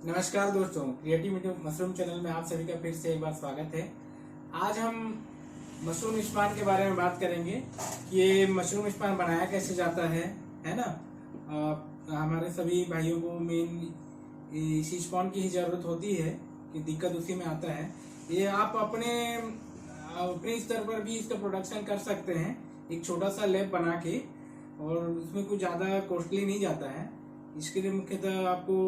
नमस्कार दोस्तों, creative mushroom channel में आप सभी का फिर से एक बार स्वागत है। आज हम मशरूम स्पान के बारे में बात करेंगे कि ये मशरूम स्पान बनाया कैसे जाता है ना। हमारे सभी भाइयों को मेन इसी स्पान की ही ज़रूरत होती है कि दिक्कत उसी में आता है। ये आप अपने स्तर पर भी इसका प्रोडक्शन कर सकते हैं, एक छोटा सा लैब बना के, और उसमें कुछ ज़्यादा कॉस्टली नहीं जाता है। इसके लिए मुख्यतः आपको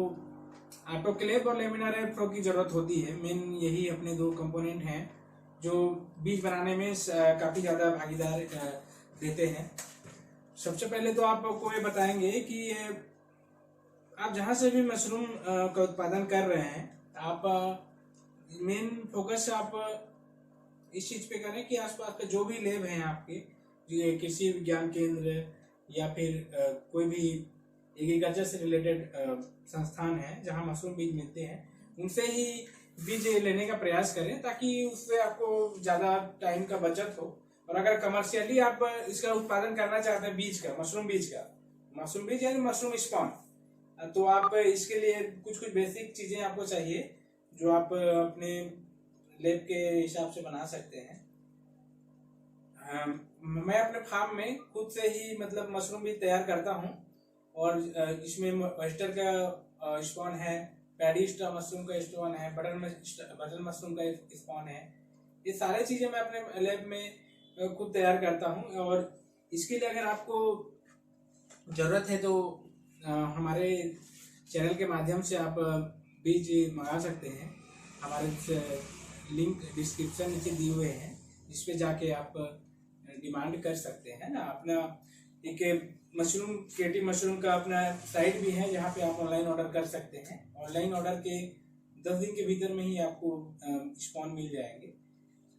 ऑटोक्लेव और लेमिनार एयर फ्लो की जरूरत होती है। मेन यही अपने दो कंपोनेंट हैं जो बीज बनाने में काफी ज्यादा भागीदार देते हैं। सबसे पहले तो आपको ये बताएंगे कि आप जहां से भी मशरूम का उत्पादन कर रहे हैं, आप मेन फोकस आप इस चीज पे करें कि आसपास के जो भी लैब हैं आपके, जो कृषि विज्ञान केंद्र या फिर कोई भी एग्रीकल्चर से रिलेटेड संस्थान है जहां मशरूम बीज मिलते हैं, उनसे ही बीज लेने का प्रयास करें, ताकि उससे आपको ज़्यादा टाइम का बचत हो। और अगर कमर्शियली आप इसका उत्पादन करना चाहते हैं बीज का, मशरूम बीज यानी मशरूम स्पॉन, तो आप इसके लिए कुछ बेसिक चीज़ें आपको चाहिए जो आप अपने लैब के हिसाब से बना सकते हैं। मैं अपने फार्म में खुद से ही मशरूम बीज तैयार करता हूँ, और इसमें ऑयस्टर का स्पॉन है, पैडी स्टार मशरूम का स्पॉन है, बटन मशरूम का स्पॉन है। ये सारे चीजें मैं अपने लैब में खुद तैयार करता हूँ। और इसके लिए अगर आपको जरूरत है तो हमारे चैनल के माध्यम से आप बीज मंगा सकते हैं। हमारे लिंक डिस्क्रिप्शन नीचे दिए हुए हैं, जिस पे जाके आप डिमांड कर सकते हैं ना। अपना एक क्रिएटिव मशरूम का अपना साइट भी है जहाँ पे आप ऑनलाइन ऑर्डर कर सकते हैं। ऑनलाइन ऑर्डर के 10 दिन के भीतर में ही आपको स्पॉन मिल जाएंगे।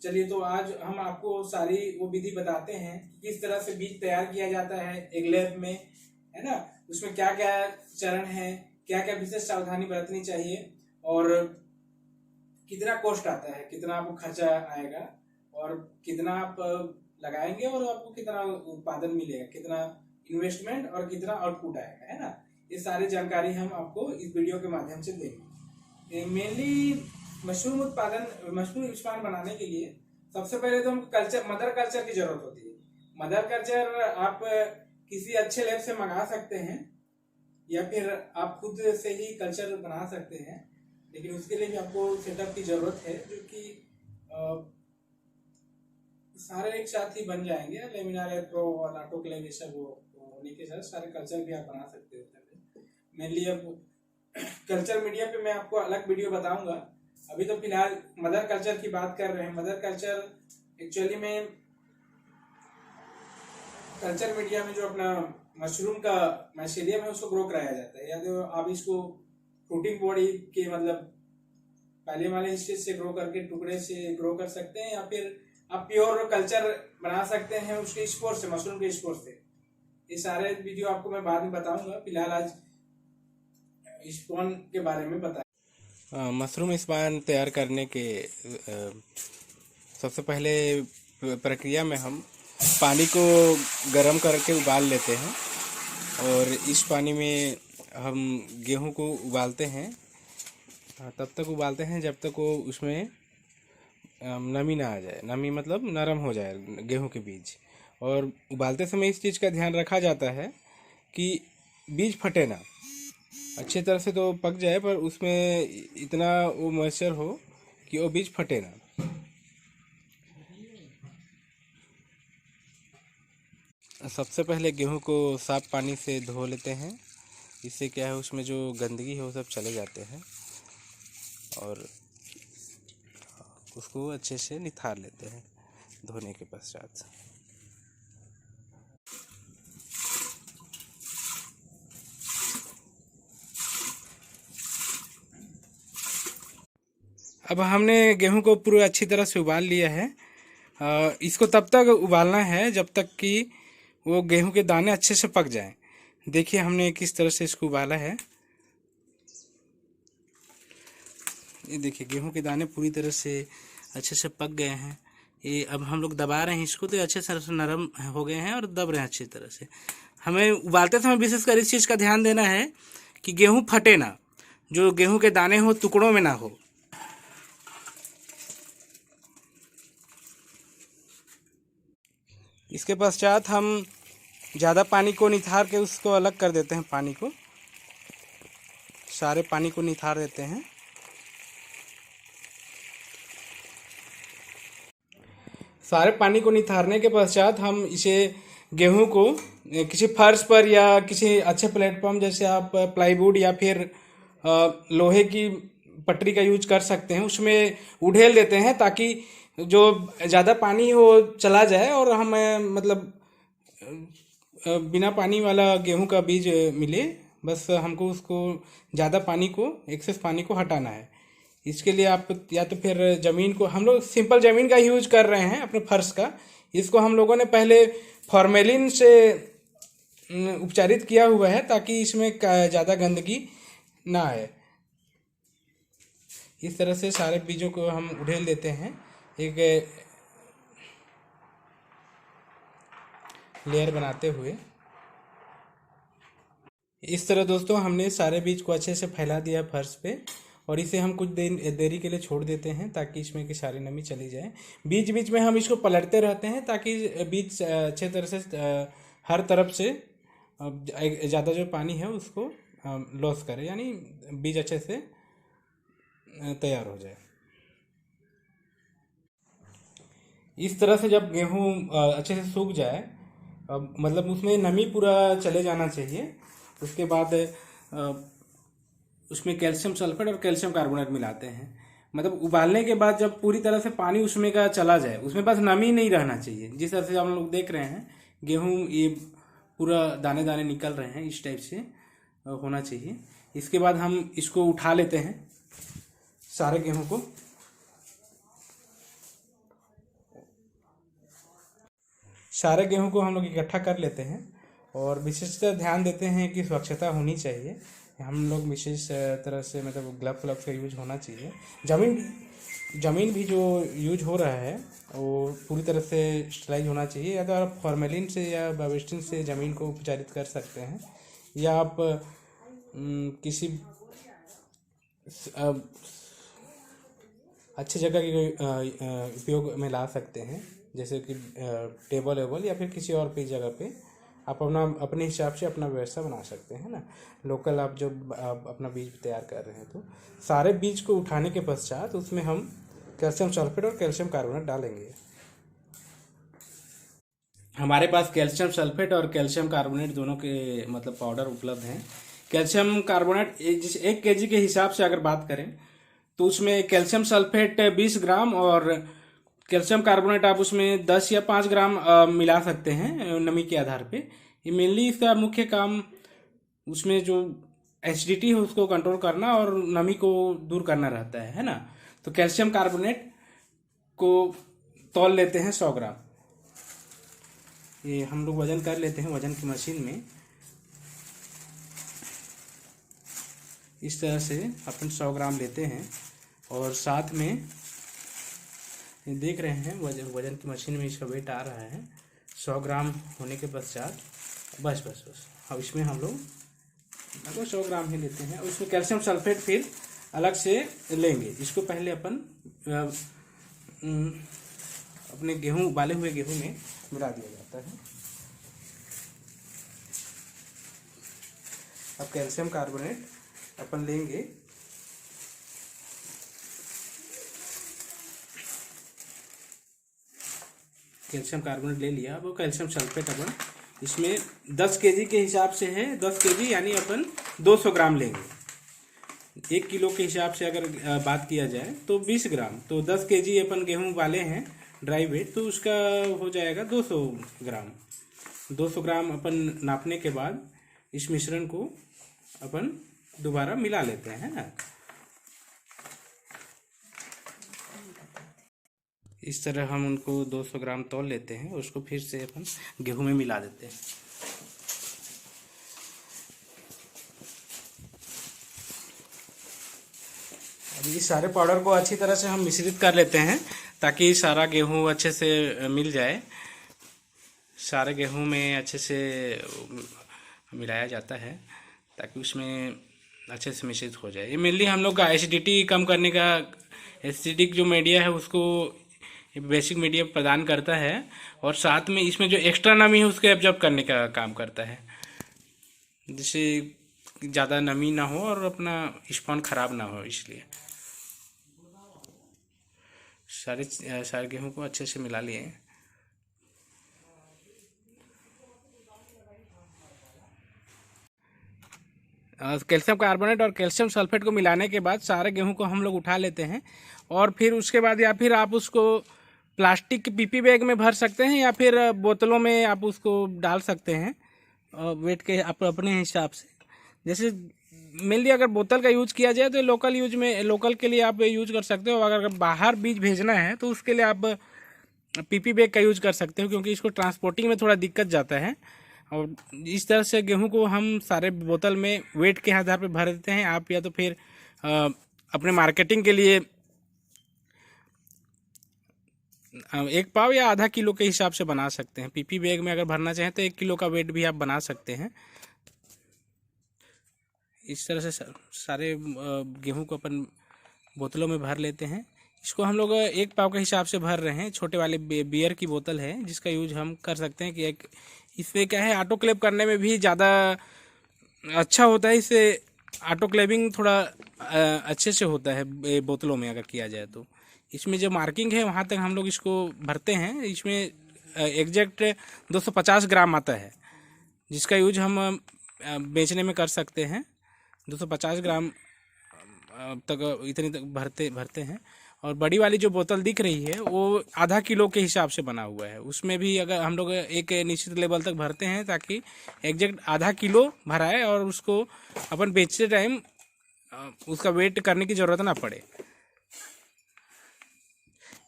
चलिए, तो आज हम आपको सारी वो विधि बताते हैं कि किस तरह से बीज तैयार किया जाता है एक लैब में, है ना। उसमें क्या क्या चरण है, क्या क्या विशेष सावधानी बरतनी चाहिए, और कितना कॉस्ट आता है, कितना आपको खर्चा आएगा, और कितना आप लगाएंगे और आपको कितना उत्पादन मिलेगा, कितना इन्वेस्टमेंट और कितना आउटपुट आएगा, है ना। ये सारी जानकारी हम आपको इस वीडियो के माध्यम से देंगे। मेनली मशरूम स्पान बनाने के लिए सबसे पहले तो हमको मदर कल्चर की जरूरत होती है। मदर कल्चर आप किसी अच्छे लैब से मंगा सकते हैं, या फिर आप खुद से ही कल्चर बना सकते हैं, लेकिन उसके लिए भी आपको सेटअप की जरूरत है, जो कि सारे एक साथ ही बन जाएंगे। लेमिनार एयर फ्लो और ऑटोक्लेव ये सब होने के साथ सारे कल्चर भी आप बना सकते हो। मेनली अब कल्चर मीडिया पे मैं आपको अलग वीडियो बताऊंगा। अभी तो फिलहाल मदर कल्चर की बात कर रहे हैं। मदर कल्चर एक्चुअली में कल्चर मीडिया में जो अपना मशरूम का माइसेलियम है उसको ग्रो कराया जाता है, या तो आप इसको फ्रूटिंग बॉडी के पहले वाले हिस्से से ग्रो करके टुकड़े से ग्रो कर सकते हैं, या फिर आप प्योर कल्चर बना सकते हैं उसके स्पोर से, मशरूम के स्पोर से। ये सारे वीडियो आपको मैं बाद में बताऊंगा। फिलहाल आज स्पॉन के बारे में बताएं। मशरूम स्पान तैयार करने के सबसे पहले प्रक्रिया में हम पानी को गर्म करके उबाल लेते हैं, और इस पानी में हम गेहूं को उबालते हैं। तब तक उबालते हैं जब तक वो उसमें नमी ना आ जाए। नमी मतलब नरम हो जाए गेहूं के बीज। और उबालते समय इस चीज़ का ध्यान रखा जाता है कि बीज फटे ना, अच्छी तरह से तो पक जाए, पर उसमें इतना वो मॉइस्चर हो कि वो बीज फटे ना। सबसे पहले गेहूं को साफ पानी से धो लेते हैं। इससे क्या है, उसमें जो गंदगी है वो सब चले जाते हैं, और उसको अच्छे से निथार लेते हैं धोने के पश्चात। अब हमने गेहूं को पूरी अच्छी तरह से उबाल लिया है। इसको तब तक उबालना है जब तक कि वो गेहूं के दाने अच्छे से पक जाएं। देखिए हमने किस तरह से इसको उबाला है। ये देखिए गेहूं के दाने पूरी तरह से अच्छे से पक गए हैं। ये अब हम लोग दबा रहे हैं इसको, तो अच्छे तरह से नरम हो गए हैं और दब रहे हैं अच्छी तरह से। हमें उबालते समय विशेषकर इस चीज़ का ध्यान देना है कि गेहूं फटे ना। जो गेहूं के दाने हो टुकड़ों में ना हो। इसके पश्चात हम ज़्यादा पानी को निथार के उसको अलग कर देते हैं। पानी को, सारे पानी को निथार देते हैं। सारे पानी को निथारने के पश्चात हम इसे गेहूं को किसी फर्श पर या किसी अच्छे प्लेटफॉर्म, जैसे आप प्लाईवुड या फिर लोहे की पटरी का यूज कर सकते हैं, उसमें उड़ेल देते हैं ताकि जो ज़्यादा पानी हो चला जाए और हमें मतलब बिना पानी वाला गेहूं का बीज मिले। बस हमको उसको ज़्यादा पानी को, एक्सेस पानी को हटाना है। इसके लिए आप या तो फिर ज़मीन को, हम लोग सिंपल ज़मीन का यूज कर रहे हैं अपने फर्श का, इसको हम लोगों ने पहले फॉर्मेलिन से उपचारित किया हुआ है ताकि इसमें ज़्यादा गंदगी ना आए। इस तरह से सारे बीजों को हम उड़ेल देते हैं एक लेयर बनाते हुए। इस तरह दोस्तों हमने सारे बीज को अच्छे से फैला दिया फर्श पे, और इसे हम कुछ देरी के लिए छोड़ देते हैं ताकि इसमें की सारी नमी चली जाए। बीच बीच में हम इसको पलटते रहते हैं ताकि बीज अच्छे तरह से हर तरफ से ज़्यादा जो पानी है उसको लॉस करे, यानी बीज अच्छे से तैयार हो जाए। इस तरह से जब गेहूँ अच्छे से सूख जाए, मतलब उसमें नमी पूरा चले जाना चाहिए, उसके बाद उसमें कैल्शियम सल्फेट और कैल्शियम कार्बोनेट मिलाते हैं। मतलब उबालने के बाद जब पूरी तरह से पानी उसमें का चला जाए, उसमें बस नमी नहीं रहना चाहिए। जिस तरह से हम लोग देख रहे हैं गेहूँ ये पूरा दाने दाने निकल रहे हैं, इस टाइप से होना चाहिए। इसके बाद हम इसको उठा लेते हैं सारे गेहूँ को। सारे गेहूं को हम लोग इकट्ठा कर लेते हैं और विशेषतः ध्यान देते हैं कि स्वच्छता होनी चाहिए। हम लोग विशेष तरह से मतलब ग्लव फ्लव का यूज होना चाहिए। ज़मीन भी जो यूज हो रहा है वो पूरी तरह से स्टरलाइज होना चाहिए। या तो आप फॉर्मेलिन से या बावेस्टिन से ज़मीन को उपचारित कर सकते हैं, या आप किसी अच्छी जगह के उपयोग में ला सकते हैं, जैसे कि टेबल वेबल या फिर किसी और भी जगह पे आप अपने हिसाब से अपना व्यवस्था बना सकते हैं ना। लोकल आप जब आप अपना बीज तैयार कर रहे हैं तो सारे बीज को उठाने के पश्चात उसमें हम कैल्शियम सल्फेट और कैल्शियम कार्बोनेट डालेंगे। हमारे पास कैल्शियम सल्फेट और कैल्शियम कार्बोनेट दोनों के मतलब पाउडर उपलब्ध हैं। कैल्शियम कार्बोनेट 1 kg के हिसाब से अगर बात करें तो उसमें कैल्शियम सल्फेट 20 ग्राम और कैल्शियम कार्बोनेट आप उसमें 10 या 5 ग्राम मिला सकते हैं नमी के आधार पे। ये मेनली इसका मुख्य काम उसमें जो एसिडिटी है उसको कंट्रोल करना और नमी को दूर करना रहता है ना। तो कैल्शियम कार्बोनेट को तौल लेते हैं 100 ग्राम। ये हम लोग वजन कर लेते हैं वजन की मशीन में। इस तरह से अपन 100 ग्राम लेते हैं और साथ में देख रहे हैं वजन की मशीन में इसका वेट आ रहा है 100 ग्राम होने के पश्चात बस अब इसमें हम लोग लगभग 100 ग्राम ही लेते हैं। और इसमें कैल्शियम सल्फेट फिर अलग से लेंगे। इसको पहले अपन अपने गेहूं उबाले हुए गेहूं में मिला दिया जाता है। अब कैल्शियम कार्बोनेट अपन लेंगे, कैल्शियम कार्बोनेट ले लिया। अब वो कैल्शियम सल्फेट अपन इसमें 10 kg के हिसाब से है, 10 kg यानी अपन 200 ग्राम लेंगे। 1 किलो के हिसाब से अगर बात किया जाए तो 20 ग्राम, तो 10 kg अपन गेहूं वाले हैं ड्राई वेट, तो उसका हो जाएगा 200 ग्राम। 200 ग्राम अपन नापने के बाद इस मिश्रण को अपन दोबारा मिला लेते हैं ना। इस तरह हम उनको 200 ग्राम तौल लेते हैं, उसको फिर से अपन गेहूं में मिला देते हैं। अब इस सारे पाउडर को अच्छी तरह से हम मिश्रित कर लेते हैं ताकि सारा गेहूं अच्छे से मिल जाए। सारे गेहूं में अच्छे से मिलाया जाता है ताकि उसमें अच्छे से मिश्रित हो जाए। ये मेनली हम लोग का एसिडिटी कम करने का, एसिडिक जो मीडिया है उसको बेसिक मीडिया प्रदान करता है, और साथ में इसमें जो एक्स्ट्रा नमी है उसको एब्जॉर्ब करने का काम करता है, जिससे ज़्यादा नमी ना हो और अपना स्पॉन खराब ना हो। इसलिए सारे गेहूं को अच्छे से मिला लिए। कैल्शियम कार्बोनेट और कैल्शियम सल्फेट को मिलाने के बाद सारे गेहूं को हम लोग उठा लेते हैं, और फिर उसके बाद या फिर आप उसको प्लास्टिक के पीपी बैग में भर सकते हैं या फिर बोतलों में आप उसको डाल सकते हैं वेट के अपने हिसाब से। जैसे मेनली अगर बोतल का यूज किया जाए तो लोकल के लिए आप यूज कर सकते हो। अगर बाहर बीज भेजना है तो उसके लिए आप पीपी बैग का यूज कर सकते हो, क्योंकि इसको ट्रांसपोर्टिंग में थोड़ा दिक्कत जाता है। और इस तरह से गेहूं को हम सारे बोतल में वेट के आधार पर भर देते हैं। आप या तो फिर अपने मार्केटिंग के लिए 1 पाव या आधा किलो के हिसाब से बना सकते हैं। पीपी बैग में अगर भरना चाहें तो 1 किलो का वेट भी आप बना सकते हैं। इस तरह से सारे गेहूं को अपन बोतलों में भर लेते हैं। इसको हम लोग 1 पाव के हिसाब से भर रहे हैं। छोटे वाले बियर की बोतल है जिसका यूज हम कर सकते हैं कि इससे क्या है, ऑटोक्लेव करने में भी ज़्यादा अच्छा होता है। इससे ऑटोक्लेविंग थोड़ा अच्छे से होता है बोतलों में अगर किया जाए तो। इसमें जो मार्किंग है वहाँ तक हम लोग इसको भरते हैं। इसमें एग्जैक्ट 250 ग्राम आता है, जिसका यूज हम बेचने में कर सकते हैं। 250 ग्राम तक इतनी तक भरते हैं। और बड़ी वाली जो बोतल दिख रही है वो आधा किलो के हिसाब से बना हुआ है। उसमें भी अगर हम लोग एक निश्चित लेवल तक भरते हैं ताकि एग्जैक्ट आधा किलो भराए और उसको अपन बेचते टाइम उसका वेट करने की ज़रूरत ना पड़े।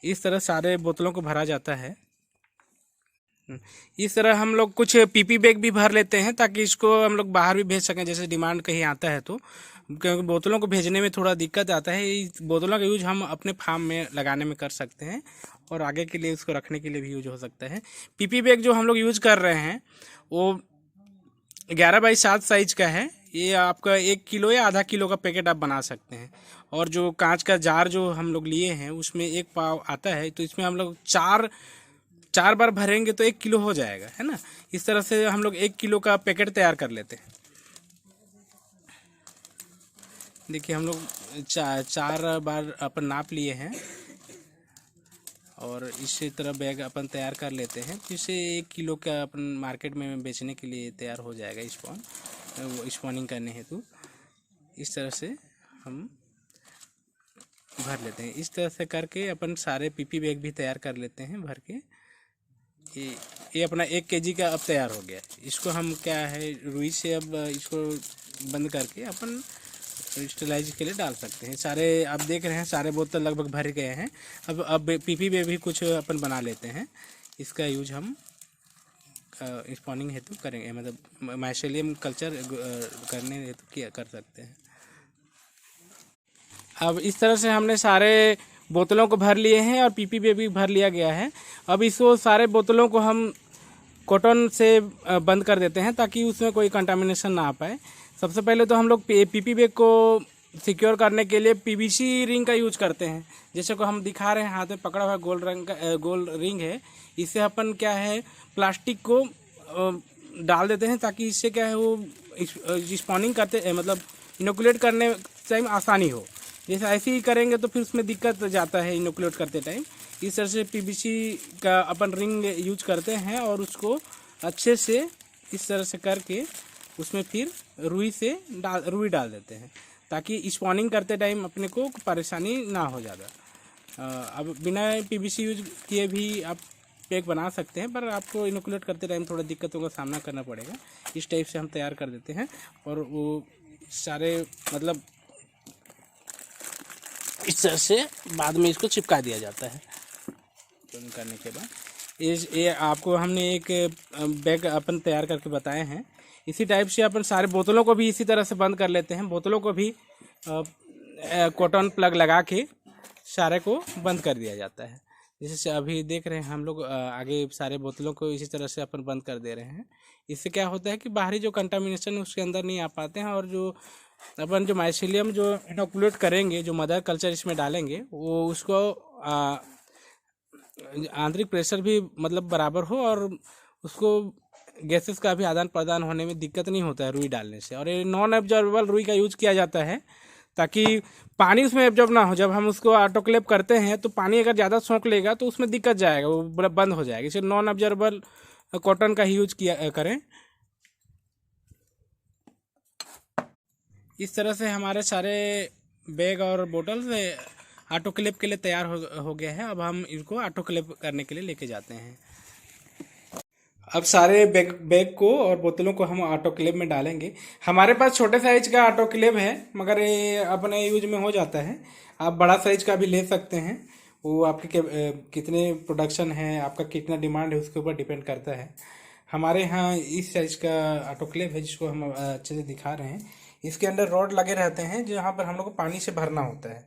इस तरह सारे बोतलों को भरा जाता है। इस तरह हम लोग कुछ पीपी बैग भी भर लेते हैं ताकि इसको हम लोग बाहर भी भेज सकें, जैसे डिमांड कहीं आता है तो। क्योंकि बोतलों को भेजने में थोड़ा दिक्कत आता है। इस बोतलों का यूज हम अपने फार्म में लगाने में कर सकते हैं और आगे के लिए उसको रखने के लिए भी यूज हो सकता है। पीपी बैग जो हम लोग यूज कर रहे हैं वो 11x7 साइज का है। ये आपका 1 किलो या आधा किलो का पैकेट आप बना सकते हैं। और जो कांच का जार जो हम लोग लिए हैं उसमें 1 पाव आता है, तो इसमें हम लोग चार बार भरेंगे तो 1 किलो हो जाएगा, है ना। इस तरह से हम लोग 1 किलो का पैकेट तैयार कर लेते हैं। देखिए हम लोग चार बार अपन नाप लिए हैं और इसी तरह बैग अपन तैयार कर लेते हैं। जिससे 1 किलो का अपन मार्केट में बेचने के लिए तैयार हो जाएगा स्पॉनिंग करने हेतु। इस तरह से हम भर लेते हैं। इस तरह से करके अपन सारे पीपी बैग भी तैयार कर लेते हैं भर के। ये अपना 1 केजी का अब तैयार हो गया। इसको हम क्या है रुई से अब इसको बंद करके अपन स्टेलाइज के लिए डाल सकते हैं। सारे आप देख रहे हैं सारे बोतल लगभग भर गए हैं। अब पीपी में भी कुछ अपन बना लेते हैं। इसका यूज हम स्पॉनिंग हेतु करेंगे, मतलब माइसेलियम कल्चर करने हेतु कर सकते हैं। अब इस तरह से हमने सारे बोतलों को भर लिए हैं और पीपी में भी भर लिया गया है। अब इसको सारे बोतलों को हम कॉटन से बंद कर देते हैं ताकि उसमें कोई कंटामिनेशन ना आ पाए। सबसे पहले तो हम लोग पीपी बैग को सिक्योर करने के लिए पीवीसी रिंग का यूज करते हैं। जैसे को हम दिखा रहे हैं हाथ में पकड़ा हुआ गोल्ड रिंग है। इससे अपन क्या है प्लास्टिक को डाल देते हैं ताकि इससे क्या है वो स्पॉनिंग करते मतलब इनोकुलेट करने टाइम आसानी हो। जैसे ऐसे ही करेंगे तो फिर उसमें दिक्कत जाता है इनोकुलेट करते टाइम। इस तरह से पीवीसी का अपन रिंग यूज करते हैं और उसको अच्छे से इस तरह से करके उसमें फिर रुई डाल देते हैं ताकि स्पॉनिंग करते टाइम अपने को परेशानी ना हो ज़्यादा। अब बिना पीवीसी यूज किए भी आप पैक बना सकते हैं, पर आपको इनोकुलेट करते टाइम थोड़ा दिक्कतों का सामना करना पड़ेगा। इस टाइप से हम तैयार कर देते हैं और वो सारे मतलब इस तरह से बाद में इसको चिपका दिया जाता है। करने के बाद ये आपको हमने एक बैग अपन तैयार करके बताए हैं। इसी टाइप से अपन सारे बोतलों को भी इसी तरह से बंद कर लेते हैं। बोतलों को भी कॉटन प्लग लगा के सारे को बंद कर दिया जाता है जैसे अभी देख रहे हैं हम लोग, आगे सारे बोतलों को इसी तरह से अपन बंद कर दे रहे हैं। इससे क्या होता है कि बाहरी जो कंटामिनेशन है उसके अंदर नहीं आ पाते हैं, और जो अपन जो माइसीलियम जो इनोकुलेट करेंगे, जो मदर कल्चर इसमें डालेंगे, वो उसको आंतरिक प्रेशर भी मतलब बराबर हो, और उसको गैसेस का भी आदान प्रदान होने में दिक्कत नहीं होता है रुई डालने से। और ये नॉन एब्जॉर्बेबल रुई का यूज किया जाता है ताकि पानी उसमें एब्जॉर्ब ना हो। जब हम उसको ऑटोक्लेव करते हैं तो पानी अगर ज़्यादा सोख लेगा तो उसमें दिक्कत जाएगा, वो बंद हो जाएगा। इसे नॉन एब्जॉर्बेबल कॉटन का ही यूज किया करें। इस तरह से हमारे सारे बैग और बोतल से ऑटोक्लेव के लिए तैयार हो गया है। अब हम इनको ऑटोक्लेव करने के लिए लेके जाते हैं। अब सारे बैग को और बोतलों को हम ऑटोक्लेव में डालेंगे। हमारे पास छोटे साइज का ऑटोक्लेव है, मगर ये अपने यूज में हो जाता है। आप बड़ा साइज का भी ले सकते हैं, वो आपके कितने प्रोडक्शन है, आपका कितना डिमांड है उसके ऊपर डिपेंड करता है। हमारे यहाँ इस साइज का ऑटोक्लेव है जिसको हम अच्छे से दिखा रहे हैं। इसके अंदर रॉड लगे रहते हैं जहाँ पर हम लोग को पानी से भरना होता है।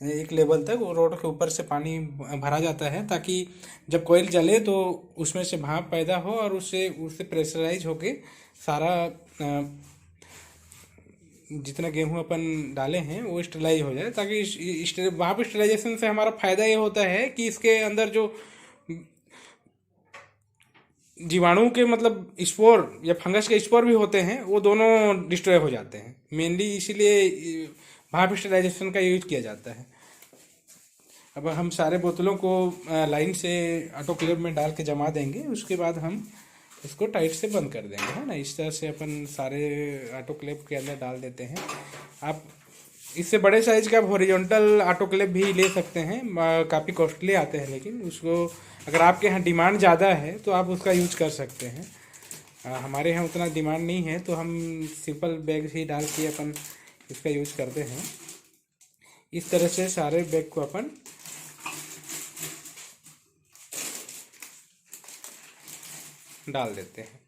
एक लेवल तक वो रोड के ऊपर से पानी भरा जाता है ताकि जब कोयल जले तो उसमें से भाप पैदा हो और उससे प्रेशराइज होके सारा जितना गेहूं अपन डाले हैं वो स्टेलाइज हो जाए। ताकि भाप स्टेलाइजेशन से हमारा फायदा ये होता है कि इसके अंदर जो जीवाणु के मतलब स्पोर या फंगस के स्पोर भी होते हैं वो दोनों डिस्ट्रॉय हो जाते हैं। मेनली इसीलिए भाप स्टेलाइजेशन का यूज किया जाता है। अब हम सारे बोतलों को लाइन से ऑटोक्लेव में डाल के जमा देंगे। उसके बाद हम इसको टाइट से बंद कर देंगे, है ना। इस तरह से अपन सारे ऑटोक्लेव के अंदर डाल देते हैं। आप इससे बड़े साइज का हॉरिजॉन्टल ऑटोक्लेव भी ले सकते हैं, काफ़ी कॉस्टली आते हैं, लेकिन उसको अगर आपके यहाँ डिमांड ज़्यादा है तो आप उसका यूज कर सकते हैं। हमारे यहाँ उतना डिमांड नहीं है तो हम सिंपल बैग ही डाल के अपन इसका यूज करते हैं। इस तरह से सारे बैग को अपन डाल देते हैं।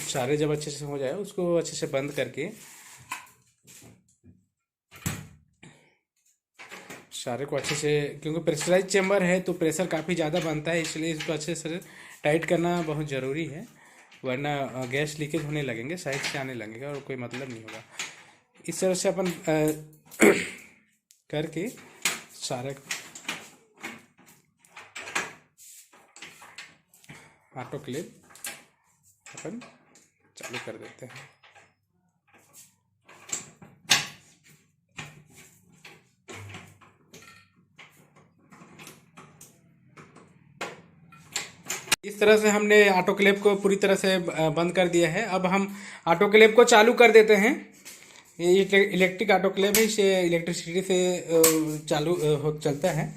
सारे जब अच्छे से हो जाए उसको अच्छे से बंद करके सारे को अच्छे से, क्योंकि प्रेशराइज चेम्बर है तो प्रेशर काफ़ी ज़्यादा बनता है, इसलिए इसको अच्छे से टाइट करना बहुत ज़रूरी है, वरना गैस लीकेज होने लगेंगे, साइड से आने लगेगा और कोई मतलब नहीं होगा। इस तरह से अपन करके सारे ऑटोक्लेव अपन चालू कर देते हैं। इस तरह से हमने ऑटोक्लेव को पूरी तरह से बंद कर दिया है। अब हम ऑटोक्लेव को चालू कर देते हैं। ये इलेक्ट्रिक ऑटोक्लेव है, इसे इलेक्ट्रिसिटी से चालू चलता है।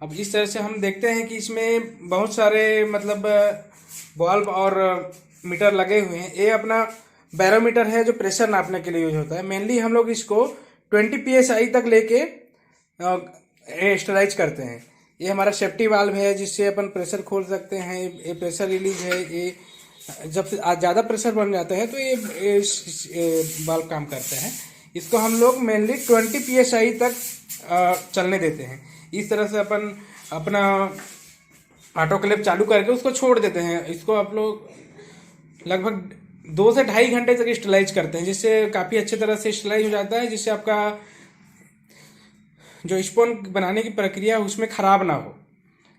अब इस तरह से हम देखते हैं कि इसमें बहुत सारे मतलब बल्ब और मीटर लगे हुए हैं। ये अपना बैरोमीटर है जो प्रेशर नापने के लिए यूज होता है। मेनली हम लोग इसको 20 psi तक लेके स्टेलाइज करते हैं। ये हमारा सेफ्टी वाल्व है जिससे अपन प्रेशर खोल सकते हैं। ये प्रेशर रिलीज है। ये जब ज़्यादा प्रेशर बन जाता है तो ये वाल्व काम करता है। इसको हम लोग मेनली 20 psi तक चलने देते हैं। इस तरह से अपन अपना ऑटोक्लेव चालू करके उसको छोड़ देते हैं। इसको आप लोग लगभग 2 से 2.5 घंटे तक स्टेलाइज करते हैं, जिससे काफ़ी अच्छे तरह से स्टेलाइज हो जाता है, जिससे आपका जो स्पोन बनाने की प्रक्रिया उसमें ख़राब ना हो।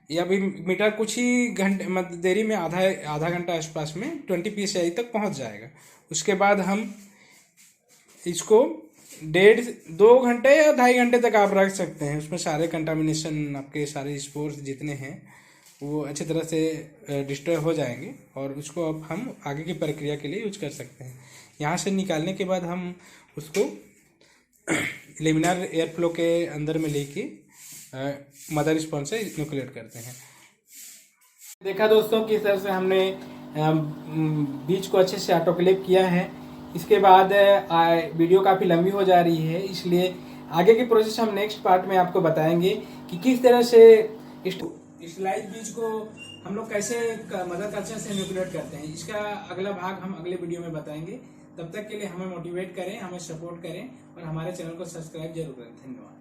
या अभी मीटर कुछ ही घंटे मतलब देरी में आधा घंटा आसपास में 20 psi तक पहुंच जाएगा। उसके बाद हम इसको 2 घंटे या 2.5 घंटे तक आप रख सकते हैं। उसमें सारे कंटामिनेशन आपके सारे स्पोर्स जितने हैं वो अच्छी तरह से डिस्ट्रॉय हो जाएंगे और उसको अब हम आगे की प्रक्रिया के लिए यूज कर सकते हैं। यहाँ से निकालने के बाद हम उसको लेमिनार एयर फ्लो के अंदर में लेके मदर स्पॉन से इनोकुलेट करते हैं। देखा दोस्तों किस तरह से हमने बीज को अच्छे से ऑटोक्लेव किया है। इसके बाद वीडियो काफ़ी लंबी हो जा रही है, इसलिए आगे की प्रोसेस हम नेक्स्ट पार्ट में आपको बताएंगे कि किस तरह से स्टेलाइज बीज को हम लोग कैसे मदर कल्चर से इनोकुलेट करते हैं, इसका अगला भाग हम अगले वीडियो में बताएंगे। तब तक के लिए हमें मोटिवेट करें, हमें सपोर्ट करें और हमारे चैनल को सब्सक्राइब जरूर करें। धन्यवाद।